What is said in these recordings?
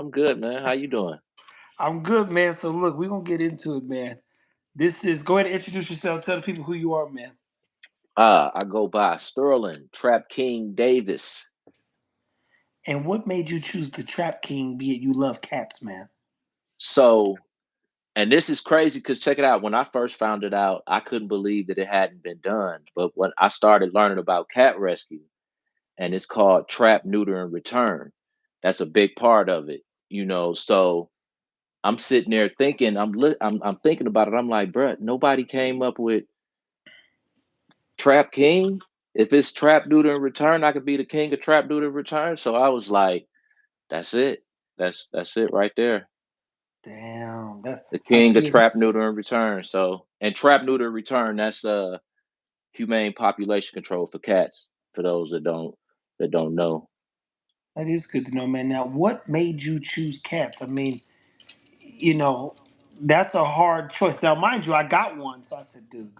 I'm good, man. How you doing? I'm good, man. So look, we're gonna get into it, man. This is go ahead and introduce yourself. Tell the people who you are, man. I go by Sterling Trap King Davis. And what made you choose the Trap King, be it you love cats, man? So, and this is crazy because check it out. When I first found it out, I couldn't believe that it hadn't been done. But when I started learning about cat rescue, and it's called trap, neuter, and return, that's a big part of it. So I'm sitting there thinking, I'm thinking about it. I'm like, bruh, nobody came up with Trap King. If it's trap, neuter, and return, I could be the king of trap, neuter, and return. So I was like. That's it. That's it right there. Damn, that The I king of see. trap, neuter, and return. So and trap, neuter, and return. That's humane population control for cats. For those that don't know. That is good to know, man. Now, what made you choose cats? I mean, you know, that's a hard choice. Now, mind you, I got one, so I said, dude,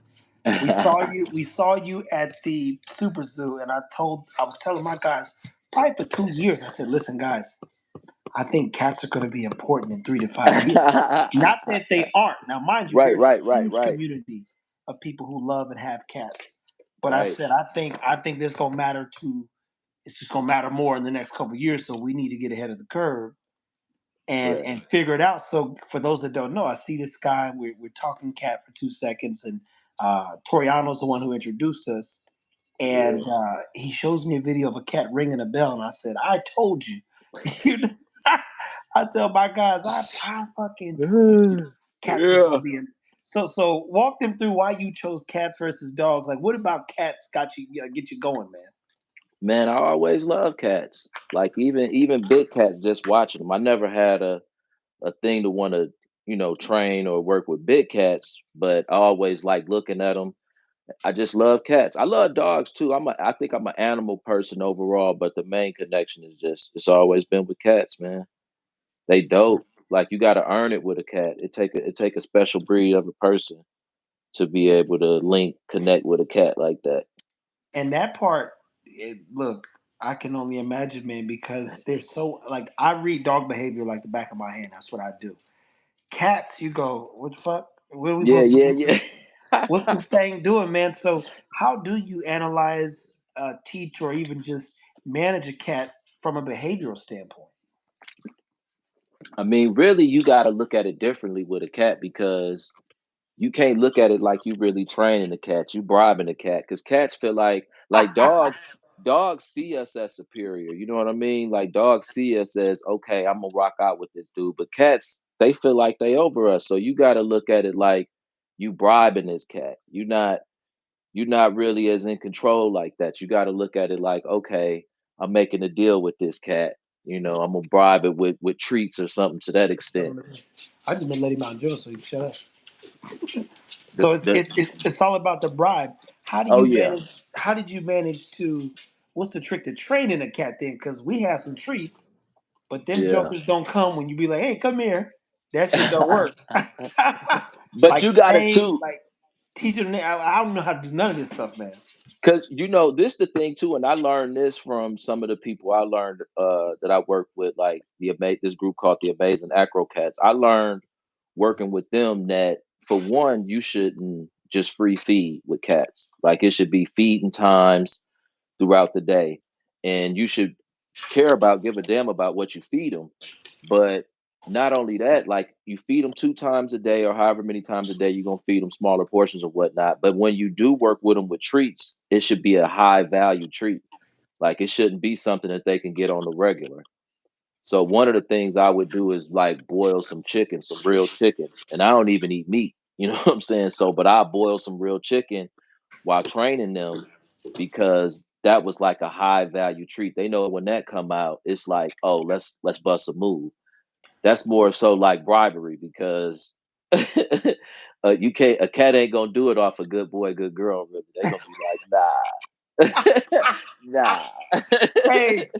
we saw you at the Super Zoo, and I was telling my guys probably for 2 years. I said, listen, guys. I think cats are going to be important in 3 to 5 years. Not that they aren't. Now, mind you, Right, there's a right, right, huge right, community of people who love and have cats. But I right. said, I think this gonna matter to. It's just gonna matter more in the next couple of years. So we need to get ahead of the curve and Right. and figure it out. So for those that don't know, I see this guy. We're talking cat for 2 seconds, and Toriano's the one who introduced us, Yeah. and he shows me a video of a cat ringing a bell, and I said, "I told you." You know, I tell my guys, I fucking told you, cats was gonna Yeah. be in. So walk them through why you chose cats versus dogs. Like, what about cats got you, get you going, man? Man, I always love cats. Like even big cats, just watching them. I never had a thing to want to train or work with big cats, but I always like looking at them. I just love cats. I love dogs too. I think I'm an animal person overall, but the main connection is just it's always been with cats, man. They dope. Like you got to earn it with a cat. It take a special breed of a person to be able to link connect with a cat like that. And that part, look, I can only imagine, man, because they're so like I read dog behavior like the back of my hand. That's what I do. Cats, you go, what the fuck? What are we Yeah, supposed to? yeah, What's yeah. this thing doing, man? So, how do you analyze, teach, or even just manage a cat from a behavioral standpoint? I mean, really, you got to look at it differently with a cat because you can't look at it like you really training a cat. You bribing a cat because cats feel like dogs. Dogs see us as superior. You know what I mean? Like dogs see us as okay. I'm gonna rock out with this dude, but cats they feel like they over us. So you got to look at it like you bribing this cat. You're not really as in control like that. You got to look at it like okay, I'm making a deal with this cat. I'm gonna bribe it with treats or something to that extent. I just been letting him out in general, so you can shut up. The So it's, the it's it's it's all about the bribe. How do oh you yeah, manage? How did you manage to? What's the trick to training a cat then? Because we have some treats, but them yeah. jokers don't come when you be like, "Hey, come here." That shit don't work. But Like you got it name, too, like teaching. I don't know how to do none of this stuff, man. because this the thing too, and I learned this from some of the people I learned that I worked with, like this group called the Amazing Acro Cats. I learned working with them that for one, you shouldn't just free feed with cats. Like it should be feeding times throughout the day, and you should give a damn about what you feed them. But not only that, like you feed them 2 times a day or however many times a day you're gonna feed them smaller portions or whatnot. But when you do work with them with treats, it should be a high value treat. Like it shouldn't be something that they can get on the regular. So one of the things I would do is like boil some chicken, some real chicken. And I don't even eat meat. You know what I'm saying? So, but I boil some real chicken while training them because that was like a high value treat. They know when that come out, it's like, oh, let's bust a move. That's more so like bribery because you can't a cat ain't gonna do it off a good boy, good girl. Really, they gonna be like, nah, Hey,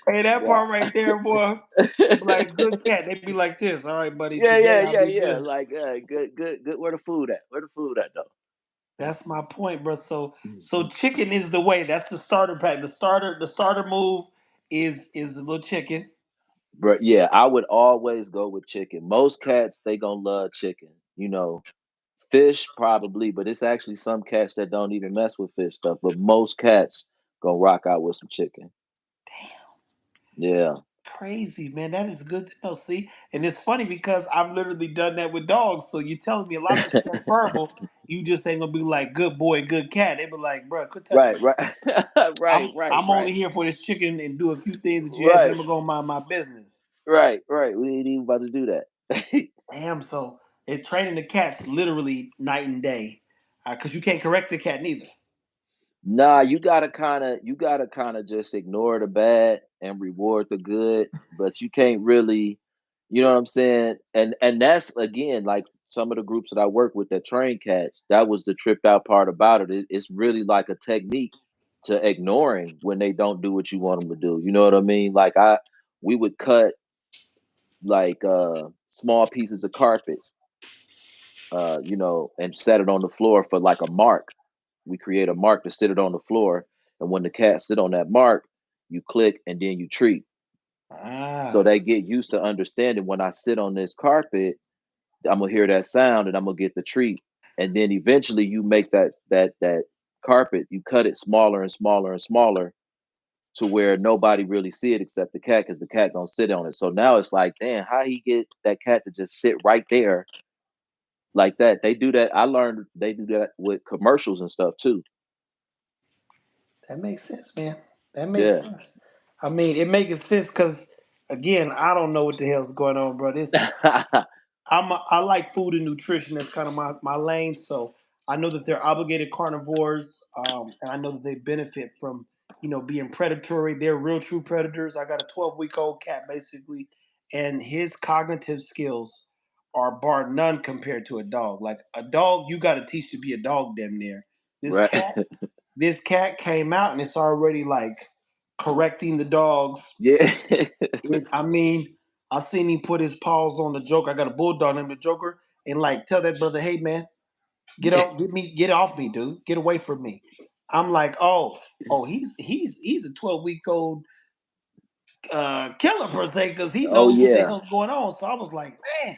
hey, that nah, part right there, boy. They be like, good cat. They be like this. All right, buddy. yeah, Today yeah, I'll yeah, be yeah. good. Like, good, good, good. Where the food at? Where the food at though? That's my point, bro. So Mhm. chicken is the way. That's the starter pack. The starter move is the little chicken. But yeah, I would always go with chicken. Most cats they gonna love chicken. Fish probably, but it's actually some cats that don't even mess with fish stuff. But most cats gonna rock out with some chicken. Damn, Yeah. crazy, man. That is good to know. See, and it's funny because I've literally done that with dogs. So you're telling me a lot of it's transferable. You just ain't gonna be like good boy, good cat. They be like, bro, quit touching Right, me. right, right, right, I'm right, only here for this chicken and do a few things that you asked. Then right, I'm gonna go mind my business. right. We ain't even about to do that. Damn. So it's training the cats literally night and day, because you can't correct the cat neither. Nah, you gotta kind of just ignore the bad and reward the good, but you can't really, you know what I'm saying? And that's again like some of the groups that I work with that train cats. That was the tripped out part about it. It's really like a technique to ignoring when they don't do what you want them to do. You know what I mean? Like we would cut like small pieces of carpet, and set it on the floor for like a mark. We create a mark to sit it on the floor, and when the cats sit on that mark, you click and then you treat. So Ah, they get used to understanding when I sit on this carpet, I'm gonna hear that sound and I'm gonna get the treat. And then eventually you make that carpet, you cut it smaller and smaller and smaller to where nobody really see it except the cat because the cat gonna sit on it. So now it's like, damn, how he get that cat to just sit right there like that? They do that. I learned they do that with commercials and stuff too. that makes sense, man. That makes Yeah. sense. I mean, it makes sense because again, I don't know what the hell's going on, bro. I like food and nutrition. That's kind of my lane. So I know that they're obligated carnivores, and I know that they benefit from being predatory. They're real true predators. I got a 12-week old cat basically, and his cognitive skills are bar none compared to a dog. Like a dog, you got to teach to be a dog, damn near. This Right. cat, this cat came out and it's already like correcting the dogs. Yeah. I mean, I seen him put his paws on the Joker. I got a bulldog named the Joker, and like tell that brother, hey man, get off me, dude, get away from me. I'm like, oh, he's a 12-week old killer per se because he Oh knows what the yeah. hell's going on. So I was like, man,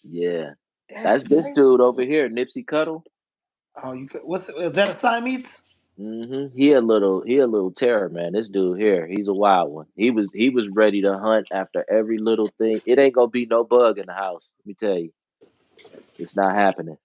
Yeah. that's That's this crazy. dude over here, Nipsey Cuddle. Oh, you could, what's is that a Siamese? He a little terror, man. This dude here, he's a wild one. He was ready to hunt after every little thing. It ain't gonna be no bug in the house. Let me tell you, it's not happening.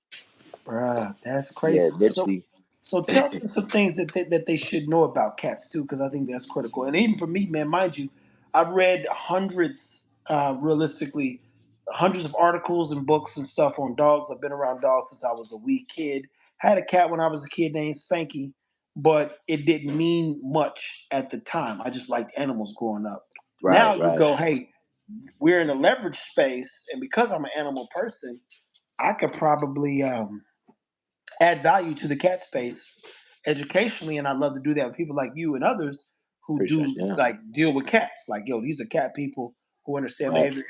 Bruh, that's crazy. Yeah, So, Nipsey. so tell them some things that they should know about cats too, because I think that's critical. And even for me, man, mind you, I've read hundreds, realistically, hundreds of articles and books and stuff on dogs. I've been around dogs since I was a wee kid. Had a cat when I was a kid named Spanky, but it didn't mean much at the time. I just liked animals growing up. Right, Now you right. go, hey, we're in a leverage space, and because I'm an animal person, I could probably add value to the cat space educationally, and I love to do that with people like you and others who Appreciate do you. Yeah. like deal with cats. Like, yo, these are cat people who understand Right. behavior.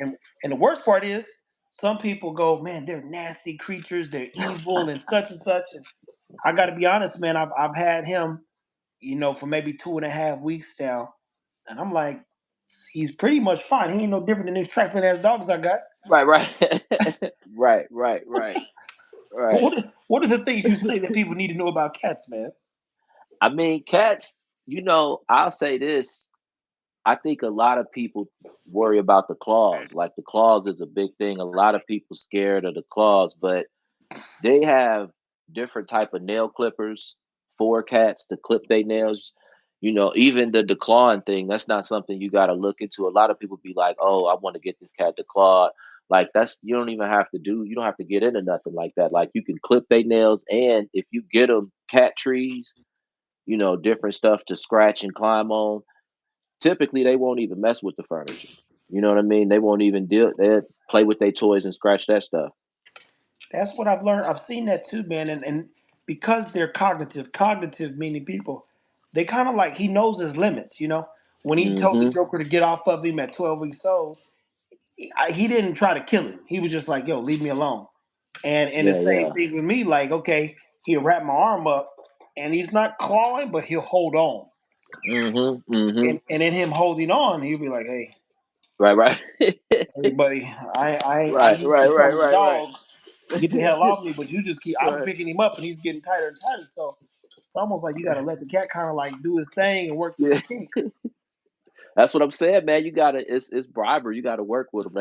And the worst part is some people go, man, they're nasty creatures, they're evil and such. And I gotta be honest, man, I've had him, for maybe 2.5 weeks now. And I'm like, he's pretty much fine. He ain't no different than these trifling ass dogs I got. Right, right. Right. But Right. what are the things you say that people need to know about cats, man? I mean, cats. I'll say this. I think a lot of people worry about the claws. Like the claws is a big thing. A lot of people scared of the claws, but they have different type of nail clippers for cats to clip their nails. Even the declawing thing, that's not something you got to look into. A lot of people be like, "Oh, I want to get this cat declawed." Like that's you don't even have to do. You don't have to get into nothing like that. Like you can clip their nails, and if you get them cat trees, different stuff to scratch and climb on. Typically, they won't even mess with the furniture. You know what I mean? They won't even deal. They play with their toys and scratch that stuff. That's what I've learned. I've seen that too, man. And because they're cognitive meaning people, they kind of like he knows his limits. When he told the Hmm. Joker to get off of him at 12 weeks old, he didn't try to kill him. He was just like, "Yo, leave me alone." And the Yeah, same yeah. thing with me. Like, okay, he'll wrap my arm up, and he's not clawing, but he'll hold on. Hmm. Hmm. And in him holding on, he'll be like, "Hey." Right, right. Hey, buddy, I Right, used right, to tell right, my right, right. dog, get the hell off me, but you just keep. I'm Right. picking him up, and he's getting tighter and tighter. So it's almost like you got to let the cat kind of like do his thing and work through Yeah. the kinks. That's what I'm saying, man. You gotta it's bribery. You gotta work with them.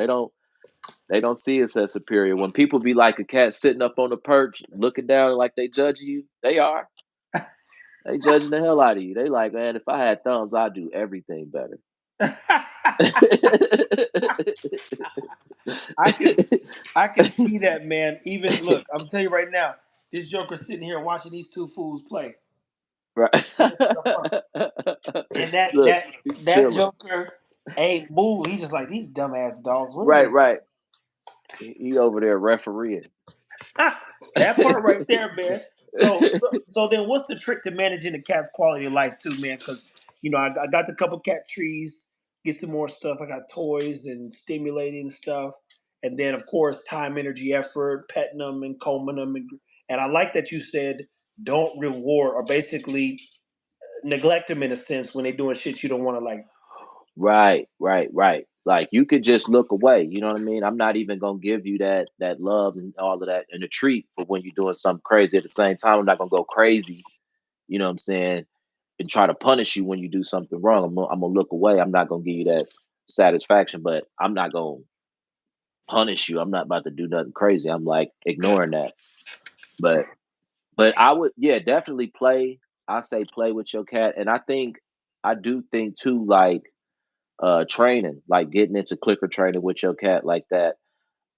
They don't see us as superior. When people be like a cat sitting up on the perch, looking down like they judging you, they are. They judging the hell out of you. They like, man, if I had thumbs, I'd do everything better. I can I can see that, man. Even look, I'm telling you right now, this Joker sitting here watching these two fools play. Right. This is a fuck. And that Look, that he that chilling. Joker ain't move. He just like these dumbass dogs. What are Right, they doing? right. He over there refereeing. That part right there, man. So then, what's the trick to managing the cat's quality of life too, man? Because I got the couple cat trees, get some more stuff. I got toys and stimulating stuff, and then of course time, energy, effort, petting them and combing them, and I like that you said don't reward or basically neglect them in a sense when they're doing shit you don't want to like. Right, right, right. Like you could just look away. You know what I mean? I'm not even gonna give you that love and all of that and a treat for when you're doing something crazy. At the same time, I'm not gonna go crazy. You know what I'm saying? And try to punish you when you do something wrong. I'm gonna look away. I'm not gonna give you that satisfaction, but I'm not gonna punish you. I'm not about to do nothing crazy. I'm like ignoring that. But I would, yeah, definitely play. I say play with your cat, and I do think too, like training, like getting into clicker training with your cat like that.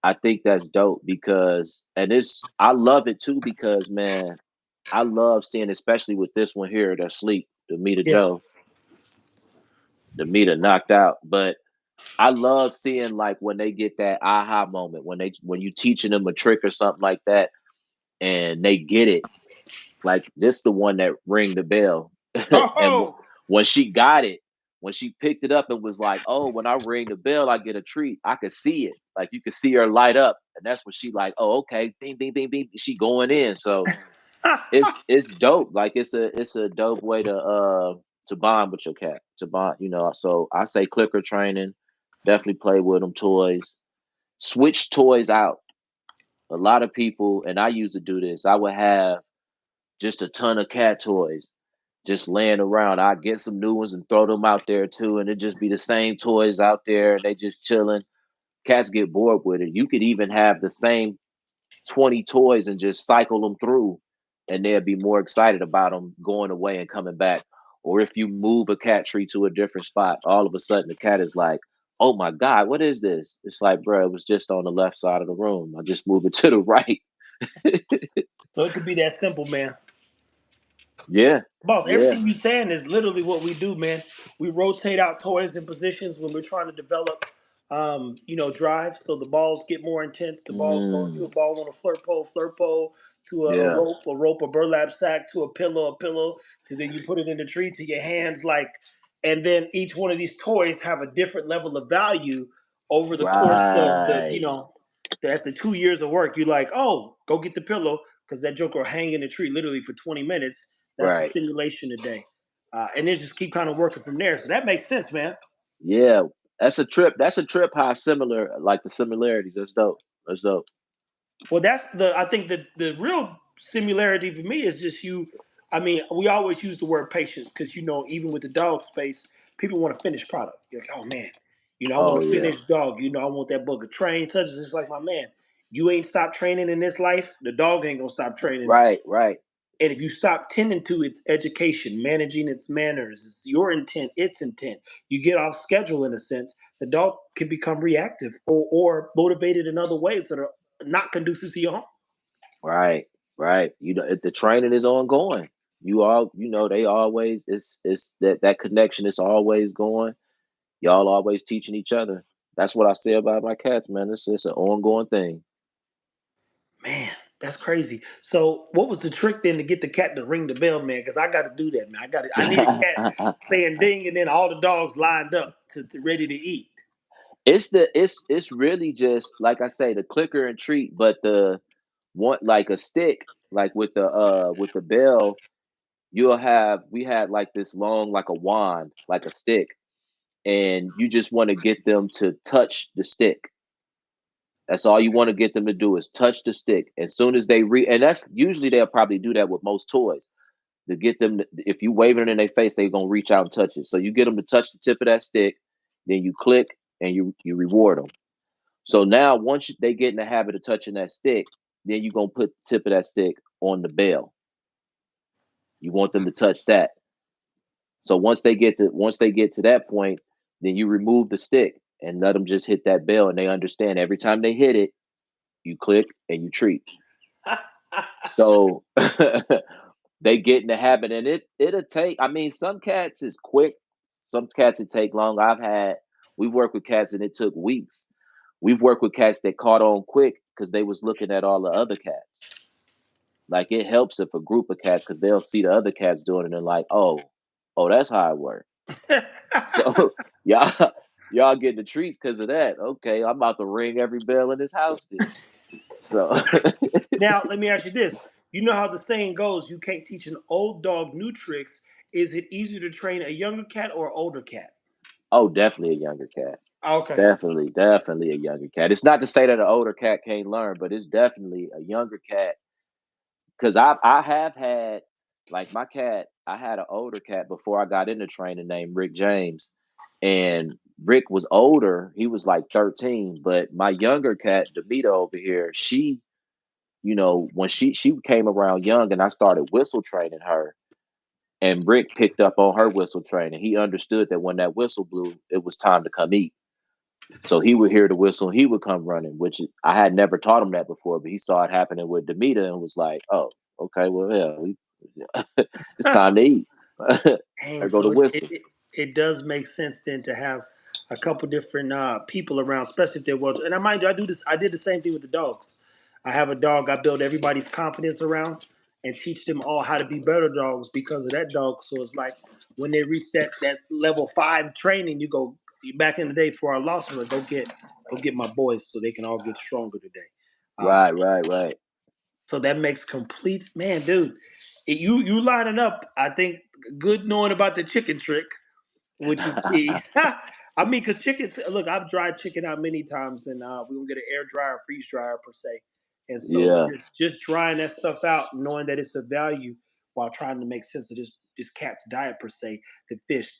I think that's dope because, and it's I love it too because man, I love seeing, especially with this one here that's sleep, the Mita Yeah. Joe, the Mita knocked out. But I love seeing like when they get that aha moment when you teaching them a trick or something like that and they get it. Like this, the one that rang the bell, and Oh, when she got it, when she picked it up and was like, "Oh, when I ring the bell, I get a treat." I could see it, like you could see her light up, and that's when she like, "Oh, okay, bing, bing, bing, bing." She going in, so it's dope. Like it's a dope way to bond with your cat, to bond. So I say clicker training, definitely play with them toys, switch toys out. A lot of people, and I used to do this. I would have just a ton of cat toys just laying around. I get some new ones and throw them out there too, and it just be the same toys out there, and they just chilling. Cats get bored with it. You could even have the same 20 toys and just cycle them through, and they'll be more excited about them going away and coming back. Or if you move a cat tree to a different spot, all of a sudden the cat is like, "Oh my god, what is this?" It's like, bro, it was just on the left side of the room. I just moved it to the right. so it could be that simple, man. Yeah, Boss, yeah. everything you saying is literally what we do, man. We rotate out toys and positions when we're trying to develop, drive. So the balls get more intense. The balls go into a Mm, ball on a flirt pole to yeah. a rope, a burlap sack to a pillow, to then you put it in the tree to your hands, like, and then each one of these toys have a different level of value over the course of Right, after 2 years of work. You're like, oh, go get the pillow because that joker will hang in the tree literally for 20 minutes. That's the right. stimulation today. And then just keep kind of working from there. So that makes sense, man. Yeah, that's a trip. That's a trip. How similar, like the similarities. That's dope. That's dope. Well, I think the real similarity for me is just you. I mean, we always use the word patience because even with the dog space, people want a finished product. You're like, oh man, I want Oh a yeah. finished dog. I want that bugger trained. Such as it's like my man. You ain't stopped training in this life. The dog ain't gonna stop training. Right, right, And if you stop tending to its education, managing its manners, it's your intent, its intent, you get off schedule in a sense, the dog can become reactive or motivated in other ways that are not conducive to your home. right, right. If the training is ongoing. They always it's that connection is always going. Y'all always teaching each other. That's what I say about my cats, man. It's an ongoing thing. Man, that's crazy. So, what was the trick then to get the cat to ring the bell, man? Because I got to do that, man. I need a cat saying ding, and then all the dogs lined up to ready to eat. It's really just like I say, the clicker and treat, but the one like a stick, like with the bell, we had like this long, like a wand, like a stick, and you just want to get them to touch the stick. That's all you want to get them to do is touch the stick. As soon as and that's usually they'll probably do that with most toys to get them. If you wave it in their face, they're gonna reach out and touch it. So you get them to touch the tip of that stick, then you click and you reward them. So now once they get in the habit of touching that stick, then you're gonna put the tip of that stick on the bell. You want them to touch that. So once they get to that point, then you remove the stick and let them just hit that bell, and they understand every time they hit it, you click and you treat. So they get in the habit, and it'll take. I mean, some cats is quick, some cats it take long. We've worked with cats and it took weeks. We've worked with cats that caught on quick because they was looking at all the other cats. Like it helps if a group of cats because they'll see the other cats doing it and like, oh, that's how it works. So y'all y'all get the treats because of that. Okay, I'm about to ring every bell in this house then. So Now, let me ask you this. You know how the saying goes, you can't teach an old dog new tricks. Is it easier to train a younger cat or an older cat? oh, definitely a younger cat. Okay. Definitely a younger cat. It's not to say that an older cat can't learn, but it's definitely a younger cat. Because I have had like my cat. I had an older cat before I got into training named Rick James, and Rick was older. He was like 13, but my younger cat, Demita over here, she, when she came around young, and I started whistle training her, and Rick picked up on her whistle training. He understood that when that whistle blew, it was time to come eat. So he would hear the whistle and he would come running, which I had never taught him that before, but he saw it happening with Demita and was like, oh, okay, well, it's time to eat. I And go to so whistle. it does make sense then to have a couple different people around, especially if they're well. And I mind you, I do this. I did the same thing with the dogs. I have a dog. I build everybody's confidence around and teach them all how to be better dogs because of that dog. So it's like when they reach that level 5 training, you go back in the day for our loss, like go get my boys so they can all get stronger today. Um, Right, right, right. so that makes complete man, dude. You lining up. I think good knowing about the chicken trick which is key. I mean, because chickens, look, I've dried chicken out many times, and we will get an air dryer, freeze dryer per se, and so Yeah, just drying that stuff out, knowing that it's a value, while trying to make sense of this cat's diet per se, the fish,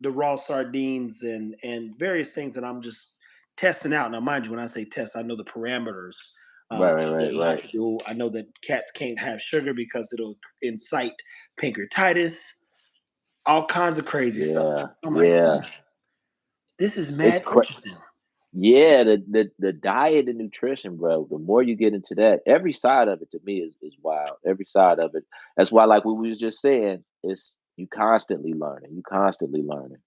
the raw sardines, and various things that I'm just testing out. Now, mind you, when I say test, I know the parameters. right, right, Of right, what not right. to do. I know that cats can't have sugar because it'll incite pancreatitis, all kinds of crazy stuff. Yeah, I'm like, yeah. this is It's mad cra- interesting. yeah, the diet and nutrition, bro. The more you get into that, every side of it to me is wild. Every side of it. That's why, like what we was just saying, it's you constantly learning. You constantly learning.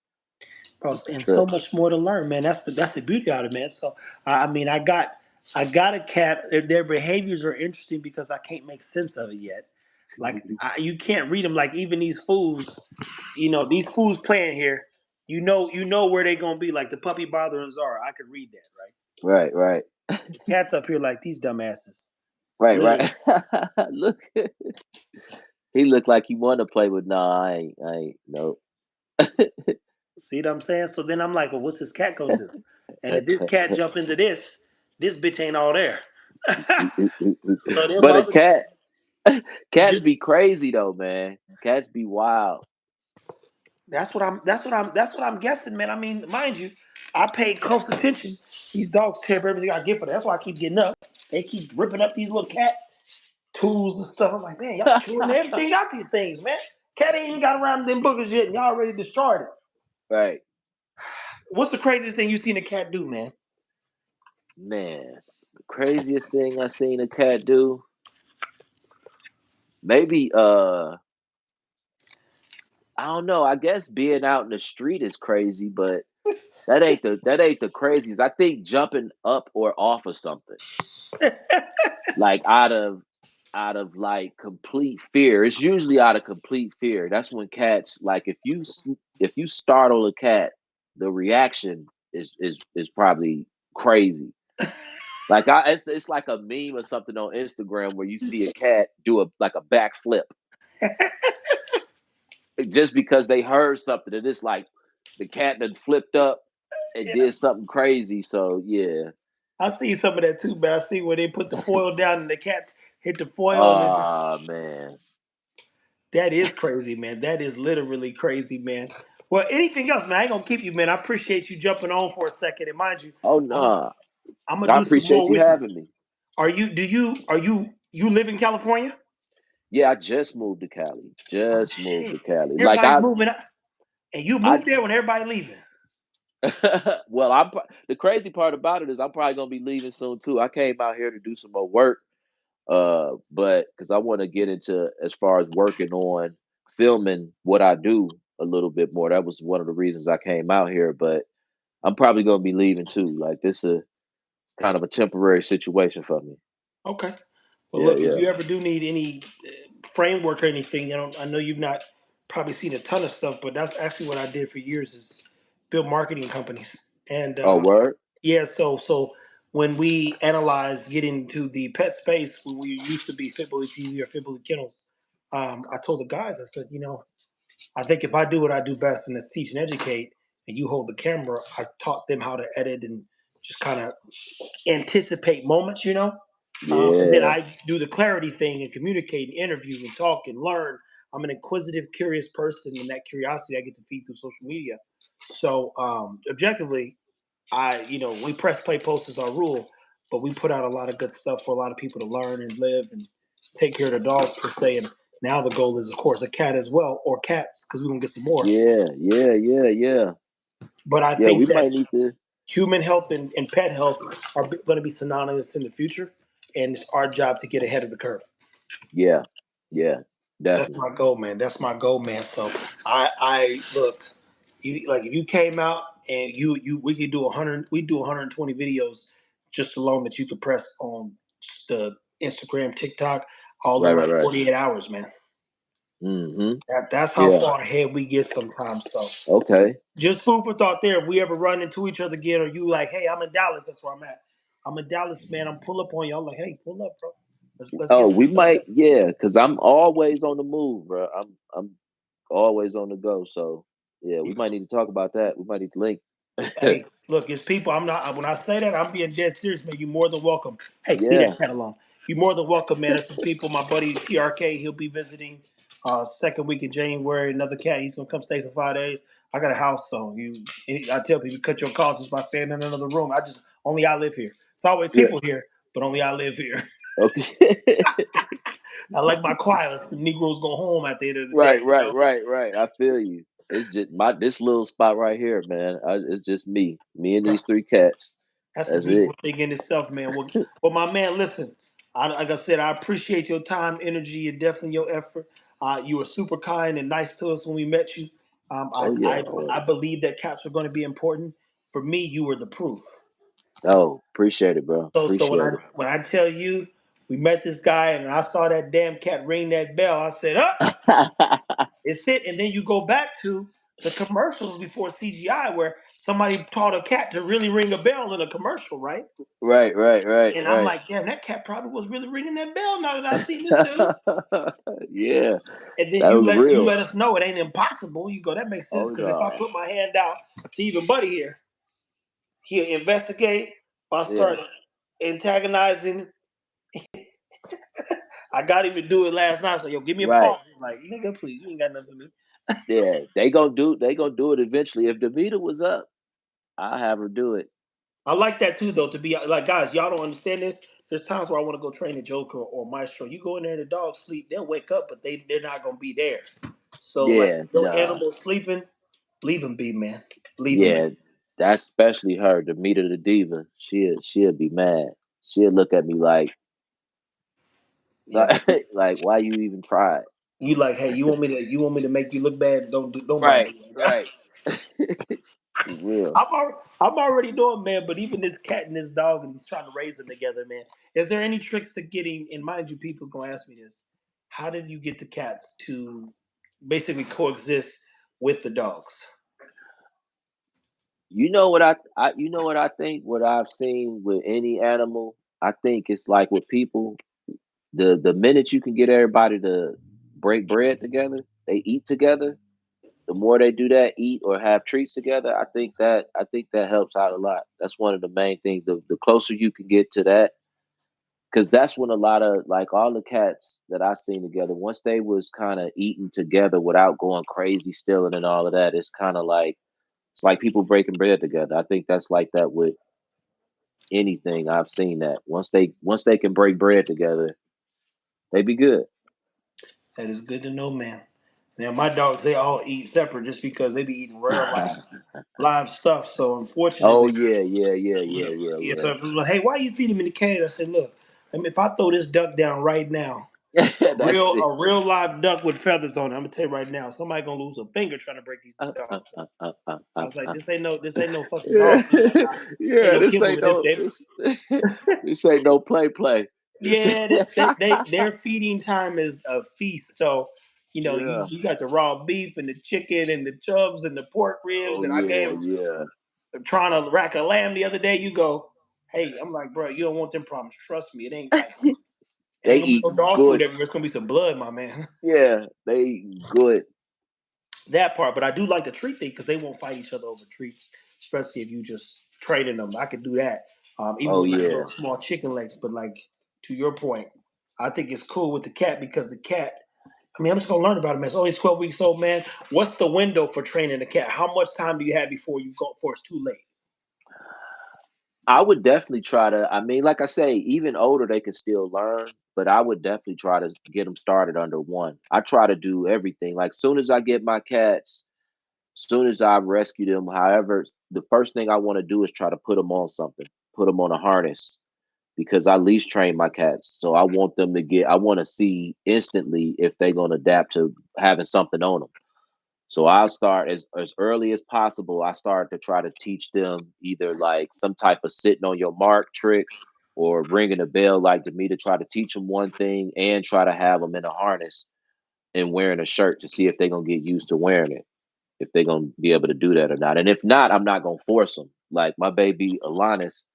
Bro, It's the and trip. so much more to learn, man. That's the beauty out of it, man. So I mean, I got a cat. Their behaviors are interesting because I can't make sense of it yet. Like you can't read them. Like even these fools, these fools playing here. You know where they gonna be. Like the puppy bothering Zara. I could read that, right? Right, right, The cat's up here like these dumbasses. right, Literally. right. Look, he looked like he wanted to play with. Nah, I ain't. Nope. See what I'm saying? So then I'm like, well, what's this cat gonna do? And if this cat jump into this bitch ain't all there. So then But my a other cats just be crazy though, man. Cats be wild. that's what I'm guessing, man. I mean, mind you, I paid close attention. These dogs tear up everything I get for them. That's why I keep getting up. They keep ripping up these little cat tools and stuff. I'm like, man, y'all chewing everything out these things, man. Cat ain't even got around to them boogers yet, and y'all already destroyed it. Right, What's the craziest thing you seen a cat do, man? man. The craziest thing I seen a cat do, maybe I don't know. I guess being out in the street is crazy, but that ain't the craziest. I think jumping up or off of something, like out of like complete fear. It's usually out of complete fear. That's when cats like if you startle a cat, the reaction is probably crazy. Like it's like a meme or something on Instagram where you see a cat do a like a backflip just because they heard something and it's like the cat that flipped up and Yeah, did something crazy. So yeah. I see some of that too, man. I see where they put the foil down and the cats hit the foil and it, Ah man. that is crazy, man. That is literally crazy, man. Well, anything else, man? I ain't gonna keep you, man. I appreciate you jumping on for a second. And mind you, Oh I'm no. I'm gonna I do some appreciate more you with you. having me. Are you? Do you live in California? Yeah, I just moved to Cali. Oh Just moved shit! to Cali. Like Everybody's moving up, and you I moved there when everybody leaving. well, the crazy part about it is I'm probably gonna be leaving soon too. I came out here to do some more work, but because I want to get into as far as working on filming what I do a little bit more. That was one of the reasons I came out here. But I'm probably gonna be leaving too. Like this is kind of a temporary situation for me. Okay. Well, Yeah, look, if yeah. you ever do need any framework or anything, I know you've not probably seen a ton of stuff, but that's actually what I did for years is build marketing companies. And Oh, word. yeah, so when we analyzed getting to the pet space, when we used to be Fit Bully TV or Fit Bully Kennels, I told the guys, I said, I think if I do what I do best and it's teach and educate, and you hold the camera, I taught them how to edit and just kind of anticipate moments. And then Yeah, I do the clarity thing and communicate and interview and talk and learn. I'm an inquisitive, curious person, and that curiosity I get to feed through social media. So objectively, we press play post is our rule, but we put out a lot of good stuff for a lot of people to learn and live and take care of the dogs per se. And now the goal is, of course, a cat as well, or cats, because we're gonna get some more. yeah, yeah, yeah, yeah. But I Yeah, we think might that need to. human health and pet health are going to be synonymous in the future, and it's our job to get ahead of the curve. Yeah, yeah, That's definitely. my goal, man. That's my goal, man. So I look, you like if you came out and we could do 100, we do 120 videos just alone that you could press on the Instagram, TikTok, all in Right, right, like right. 48 hours, man. Mm-hmm. That's how Yeah. far ahead we get sometimes. So Okay. just food for thought there. If we ever run into each other again, or you like, hey, I'm in Dallas. That's where I'm at. I'm in Dallas, man. I'm pull up on you. I'm like, hey, pull up, bro. Let's get Oh, some we stuff might. done. Yeah, because I'm always on the move, bro. I'm always on the go. So yeah, we You might need to talk about that. We might need to link. Hey, look, it's people. I'm not. When I say that, I'm being dead serious, man. You're more than welcome. Hey, leave Yeah. that cat alone. You're more than welcome, man. There's some people. My buddy PRK, he'll be visiting second week in January. Another cat. He's gonna come stay for 5 days. I got a house, so I tell people cut your calls just by staying in another room. Only I live here. It's always Yeah. people here, but only I live here. Okay. I like my quiet. The Negroes go home at the end of the Right, day. right, right, right. I feel you. It's just my this little spot right here, man. It's just me and these three cats. That's the That's beautiful it. thing in itself, man. Well, my man, listen. Like I said, I appreciate your time, energy, and definitely your effort. You were super kind and nice to us when we met you. Oh yeah, I believe that caps are going to be important. For me, you were the proof. oh, appreciate it, bro. So Appreciate it. when I tell you we met this guy and I saw that damn cat ring that bell, I said, "Up, it's it." And then you go back to the commercials before CGI, where somebody taught a cat to really ring a bell in a commercial, right? Right, right, right, And I'm right. like, damn, that cat probably was really ringing that bell now that I seen this dude. Yeah, And then that was you real. let us know it ain't impossible. You go, that makes sense Oh because if I no. put my hand out to even Buddy here, he'll investigate. If I Yeah. start antagonizing, I got him to do it last night. So yo, give me a Right. pause. He's like, nigga, please, you ain't got nothing for me. Yeah. They gonna do it eventually. If Davita was up, I'll have her do it. I like that too, though. To be like, guys, y'all don't understand this. There's times where I want to go train a Joker or Maestro. You go in there and the dogs sleep, they'll wake up, but they're not gonna be there. So like Yeah, your nah. animal sleeping, leave them be, man. Leave them be. Yeah, that's especially her, Demeter the diva. She'll be mad. She'll look at me like Yeah. like why you even try it? You like, hey, you want me to make you look bad? Don't bite Right, me. right. For real. I'm already doing, man. But even this cat and this dog, and he's trying to raise them together, man. Is there any tricks to getting? And mind you, people gonna ask me this: how did you get the cats to basically coexist with the dogs? You know what you know what I think what I've seen with any animal, I think it's like with people, the minute you can get everybody to break bread together, they eat together, the more they do that, eat or have treats together, I think that helps out a lot. That's one of the main things. The closer you can get to that, because that's when a lot of like all the cats that I seen together, once they was kind of eating together without going crazy, stealing and all of that, it's kind of like it's like people breaking bread together. I think that's like that with anything. I've seen that once they can break bread together, they be good. That is good to know, man. Now my dogs, they all eat separate just because they be eating real live stuff. So Oh unfortunately, yeah, yeah, yeah, yeah, yeah, yeah. yeah, So people like, hey, why you feed him in the cage? I said, look, I mean, if I throw this duck down right now, yeah. That's it. a real live duck with feathers on it, I'm gonna tell you right now, somebody gonna lose a finger trying to break these dogs up. I was like, this ain't no fucking Yeah, dog food. Ain't yeah. no This kibble ain't in this, no baby. this, this ain't no play. This Yeah, their feeding time is a feast. So, yeah. you got the raw beef and the chicken and the chubs and the pork ribs, Oh and I gave yeah, them yeah. trying to rack a lamb the other day. You go, hey, I'm like, bro, you don't want them problems. Trust me, it They ain't gonna be eat no dog food good. everywhere. It's gonna be some blood, my man. Yeah, they eat good. That part, but I do like the treat thing because they won't fight each other over treats, especially if you just training them. I could do that, even Oh with like little yeah. small chicken legs. But like to your point, I think it's cool with the cat because the cat. I mean, I'm just gonna learn about it, man. It's only 12 weeks old, man. What's the window for training a cat? How much time do you have before you go before it's too late? I would definitely try to. I mean, like I say, even older they can still learn, but I would definitely try to get them started under one. I try to do everything. Like soon as I get my cats, soon as I rescue them, however, the first thing I want to do is try to put them on something, put them on a harness because I leash train my cats. So I want them to get. I want to see instantly if they're gonna adapt to having something on them. So I'll start as early as possible. I start to try to teach them either like some type of sitting on your mark trick or ringing a bell, like to me to try to teach them one thing and try to have them in a harness and wearing a shirt to see if they're gonna get used to wearing it, if they're gonna be able to do that or not. And if not, I'm not gonna force them. Like my baby Alanis,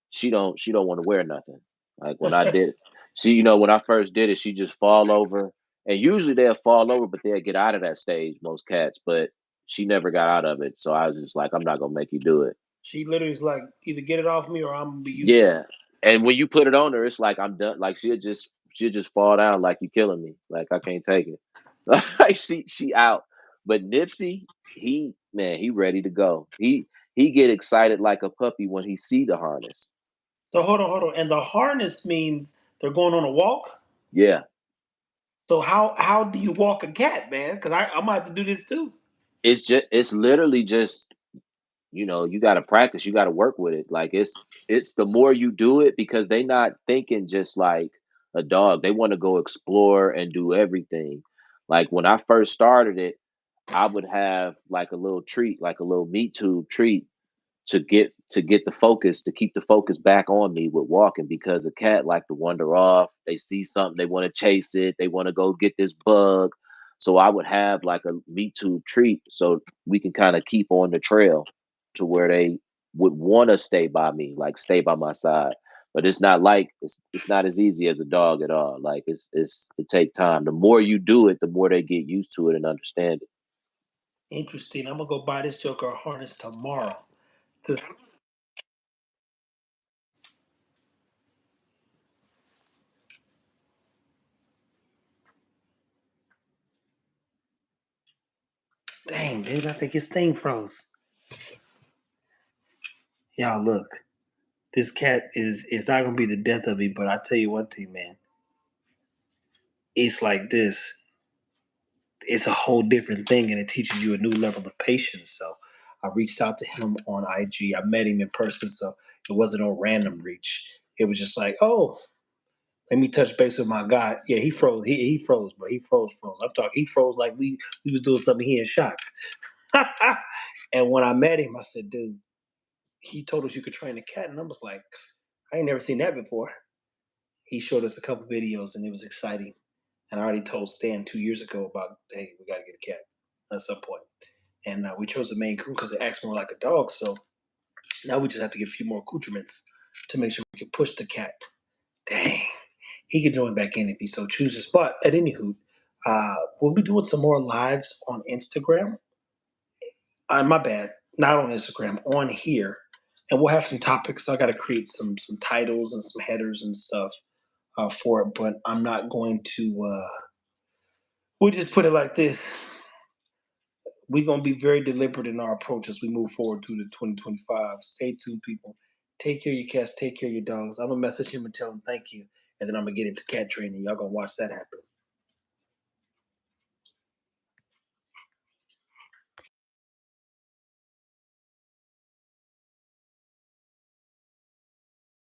she don't want to wear nothing. Like when I did, she when I first did it, she just fall over, and usually they'll fall over, but they'll get out of that stage. Most cats, but she never got out of it. So I was just like, I'm not gonna make you do it. She literally is like, either get it off me or I'm gonna be useless. Yeah, and when you put it on her, it's like I'm done. Like she'll just fall down like you killing me. Like I can't take it. Like she out. But Nipsey, he man, he ready to go. He get excited like a puppy when he see the harness. So hold on. And the harness means they're going on a walk. Yeah, So how do you walk a cat, man? Because I might have to do this too. it's literally just you got to practice, you got to work with it. Like it's the more you do it because they not thinking just like a dog. They want to go explore and do everything. Like when I first started it, I would have like a little treat, like a little meat tube treat to get the focus, to keep the focus back on me with walking, because a cat like to wander off. They see something, they want to chase it, they want to go get this bug. So I would have like a meat tube treat so we can kind of keep on the trail to where they would want to stay by me, like stay by my side. But it's not like it's not as easy as a dog at all. Like it take time. The more you do it, the more they get used to it and understand it. Interesting. I'm gonna go buy this Joker a harness tomorrow. Just dang, dude, I think his thing froze. Y'all look, this cat is not gonna be the death of me, but I tell you one thing, man. It's like this. It's a whole different thing, and it teaches you a new level of patience. So I reached out to him on IG. I met him in person, so it wasn't no random reach. It was just like, oh, let me touch base with my guy. Yeah, he froze. He froze, bro. He froze. I'm talking. He froze like we was doing something. He in shock. And when I met him, I said, dude, he told us you could train a cat, and I was like, I ain't never seen that before. He showed us a couple videos, and it was exciting. And I already told Stan 2 years ago about, hey, we got to get a cat at some point. And we chose a Maine Coon because it acts more like a dog. So now we just have to get a few more accoutrements to make sure we can push the cat. Dang. He can join back in if he so chooses. But at any hoot, we'll be doing some more lives on Instagram. My bad. Not on Instagram, on here. And we'll have some topics. I got to create some titles and some headers and stuff for it. But I'm not going to. We'll just put it like this: we're gonna be very deliberate in our approach as we move forward through the 2025. Stay tuned, people. Take care of your cats. Take care of your dogs. I'm gonna message him and tell him thank you, and then I'm gonna get into cat training. Y'all gonna watch that happen.